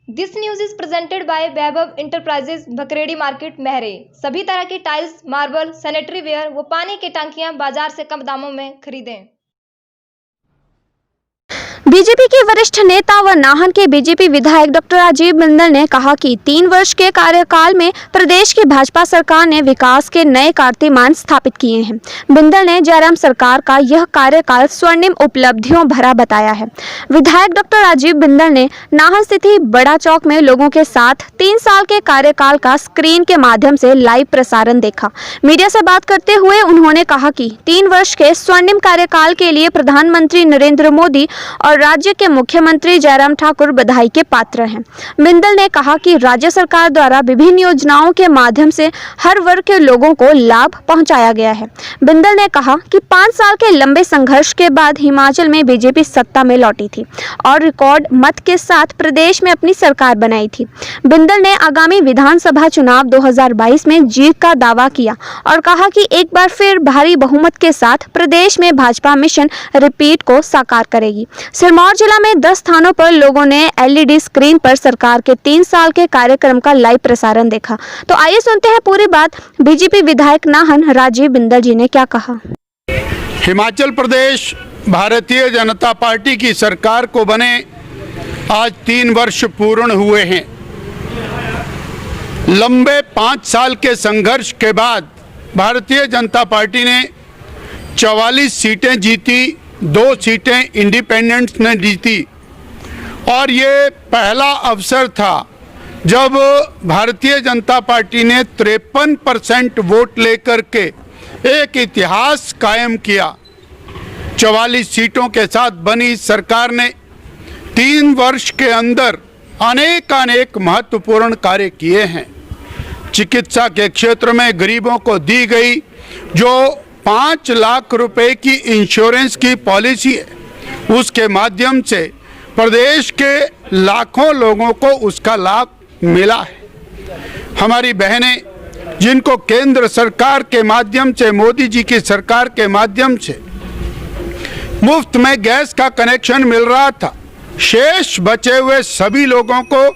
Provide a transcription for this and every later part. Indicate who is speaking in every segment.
Speaker 1: This news is presented by Vaibhav enterprises, Bhakredi market, Mahre. सभी तरह के टाइल्स, मार्बल, सैनिटरी वेयर व पानी की टंकियां बाजार से कम दामों में खरीदें।
Speaker 2: बीजेपी के वरिष्ठ नेता व नाहन के बीजेपी विधायक डॉक्टर राजीव बिंदल ने कहा कि 3 वर्ष के कार्यकाल में प्रदेश की भाजपा सरकार ने विकास के नए कीर्तिमान स्थापित किए हैं। बिंदल ने जयराम सरकार का यह कार्यकाल स्वर्णिम उपलब्धियों भरा बताया है। विधायक डॉक्टर राजीव बिंदल ने नाहन स्थित बड़ा चौक में लोगों के साथ 3 साल के कार्यकाल का स्क्रीन के माध्यम से लाइव प्रसारण देखा। मीडिया से बात करते हुए उन्होंने कहा कि 3 वर्ष के स्वर्णिम कार्यकाल के लिए प्रधानमंत्री नरेंद्र मोदी और राज्य के मुख्यमंत्री जयराम ठाकुर बधाई के पात्र हैं। बिंदल ने कहा कि राज्य सरकार द्वारा विभिन्न योजनाओं के माध्यम से हर वर्ग के लोगों को लाभ पहुंचाया गया है। बिंदल ने कहा कि 5 साल के लंबे संघर्ष के बाद हिमाचल में बीजेपी सत्ता में लौटी थी और रिकॉर्ड मत के साथ प्रदेश में अपनी सरकार बनाई थी। बिंदल ने आगामी विधानसभा चुनाव 2022 में जीत का दावा किया और कहा कि एक बार फिर भारी बहुमत के साथ प्रदेश में भाजपा मिशन रिपीट को साकार करेगी। सिरमौर जिला में 10 स्थानों पर लोगों ने एलईडी स्क्रीन पर सरकार के 3 साल के कार्यक्रम का लाइव प्रसारण देखा। तो आइए सुनते हैं पूरी बात बीजेपी विधायक नाहन राजीव बिंदल जी ने क्या कहा।
Speaker 3: हिमाचल प्रदेश भारतीय जनता पार्टी की सरकार को बने आज 3 वर्ष पूर्ण हुए हैं। लंबे 5 साल के संघर्ष के बाद भारतीय जनता पार्टी ने 44 सीटें जीती, 2 सीटें इंडिपेंडेंट्स ने जीती और ये पहला अवसर था जब भारतीय जनता पार्टी ने 53% वोट लेकर के एक इतिहास कायम किया। 44 सीटों के साथ बनी सरकार ने 3 वर्ष के अंदर अनेक महत्वपूर्ण कार्य किए हैं। चिकित्सा के क्षेत्र में गरीबों को दी गई जो 5 लाख रुपए की इंश्योरेंस की पॉलिसी है, उसके माध्यम से प्रदेश के लाखों लोगों को उसका लाभ मिला है। हमारी बहनें जिनको केंद्र सरकार के माध्यम से, मोदी जी की सरकार के माध्यम से मुफ्त में गैस का कनेक्शन मिल रहा था, शेष बचे हुए सभी लोगों को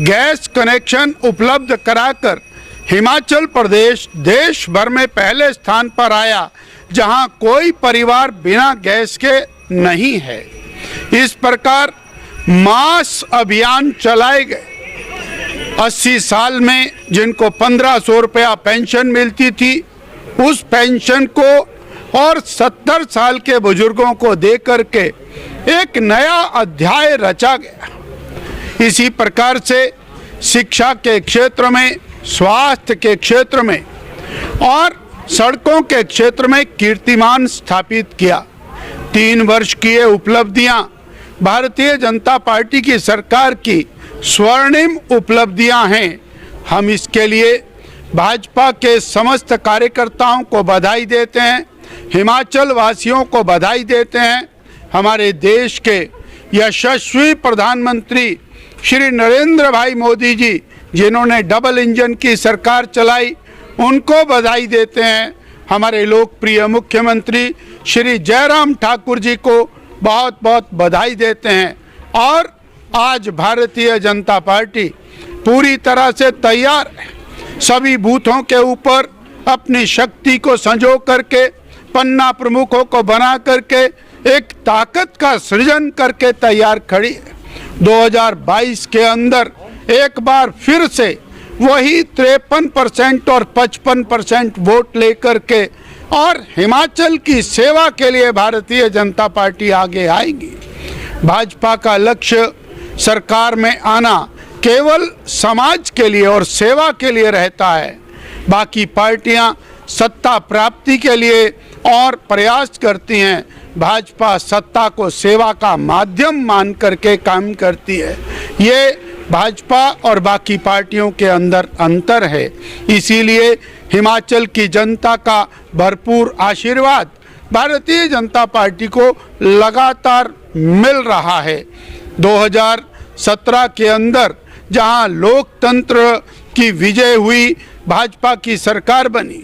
Speaker 3: गैस कनेक्शन उपलब्ध कराकर हिमाचल प्रदेश देश भर में पहले स्थान पर आया जहां कोई परिवार बिना गैस के नहीं है। इस प्रकार मास अभियान चलाए गए। 80 साल में जिनको 1500 रुपया पेंशन मिलती थी, उस पेंशन को और 70 साल के बुजुर्गों को दे करके एक नया अध्याय रचा गया। इसी प्रकार से शिक्षा के क्षेत्र में, स्वास्थ्य के क्षेत्र में और सड़कों के क्षेत्र में कीर्तिमान स्थापित किया। 3 वर्ष की ये उपलब्धियां भारतीय जनता पार्टी की सरकार की स्वर्णिम उपलब्धियां हैं। हम इसके लिए भाजपा के समस्त कार्यकर्ताओं को बधाई देते हैं, हिमाचल वासियों को बधाई देते हैं। हमारे देश के यशस्वी प्रधानमंत्री श्री नरेंद्र भाई मोदी जी जिन्होंने डबल इंजन की सरकार चलाई, उनको बधाई देते हैं। हमारे लोकप्रिय मुख्यमंत्री श्री जयराम ठाकुर जी को बहुत बहुत बधाई देते हैं। और आज भारतीय जनता पार्टी पूरी तरह से तैयार है। सभी बूथों के ऊपर अपनी शक्ति को संजो करके, पन्ना प्रमुखों को बना करके एक ताकत का सृजन करके तैयार खड़ी है। 2022 के अंदर एक बार फिर से वही 53% और 55% वोट लेकर के और हिमाचल की सेवा के लिए भारतीय जनता पार्टी आगे आएगी। भाजपा का लक्ष्य सरकार में आना केवल समाज के लिए और सेवा के लिए रहता है। बाकी पार्टियां सत्ता प्राप्ति के लिए और प्रयास करती हैं, भाजपा सत्ता को सेवा का माध्यम मान करके काम करती है। ये भाजपा और बाकी पार्टियों के अंदर अंतर है। इसीलिए हिमाचल की जनता का भरपूर आशीर्वाद भारतीय जनता पार्टी को लगातार मिल रहा है। 2017 के अंदर जहां लोकतंत्र की विजय हुई, भाजपा की सरकार बनी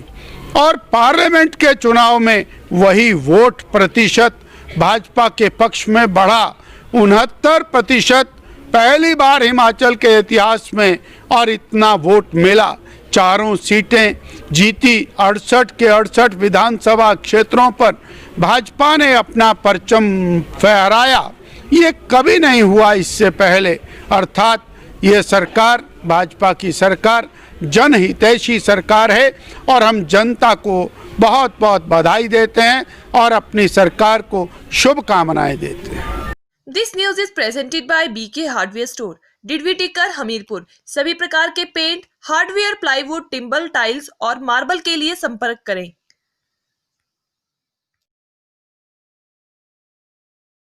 Speaker 3: और पार्लियामेंट के चुनाव में वही वोट प्रतिशत भाजपा के पक्ष में बढ़ा 69%। पहली बार हिमाचल के इतिहास में और इतना वोट मिला। चारों सीटें जीती। 68 के 68 विधानसभा क्षेत्रों पर भाजपा ने अपना परचम फहराया। ये कभी नहीं हुआ इससे पहले। अर्थात ये सरकार, भाजपा की सरकार, जनहितैषी सरकार है और हम जनता को बहुत बहुत बधाई देते हैं और अपनी सरकार को शुभकामनाएं देते हैं।
Speaker 4: This news is presented by BK hardware store, Didwi Tikkar, Hamirpur. सभी प्रकार के paint, hardware, plywood, timber, tiles और मार्बल के लिए संपर्क करें।